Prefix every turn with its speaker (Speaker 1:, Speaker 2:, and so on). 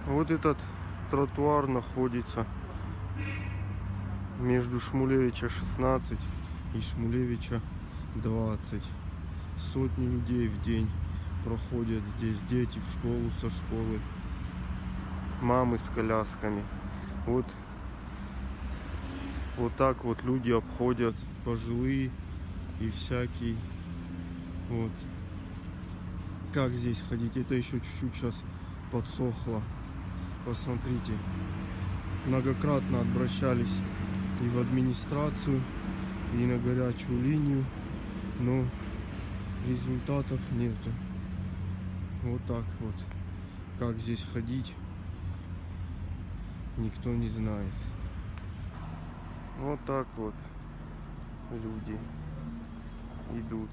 Speaker 1: Вот этот тротуар находится между Шмулевича 16 и Шмулевича 20. Сотни людей в день проходят здесь. Дети в школу, со школы. Мамы с колясками. Вот так вот люди обходят, пожилые и всякие. Вот. Как здесь ходить? Это еще чуть-чуть сейчас подсохло. Посмотрите. Многократно обращались и в администрацию, и на горячую линию, но результатов нету. Вот так вот. Как здесь ходить, никто не знает. Вот так вот люди идут.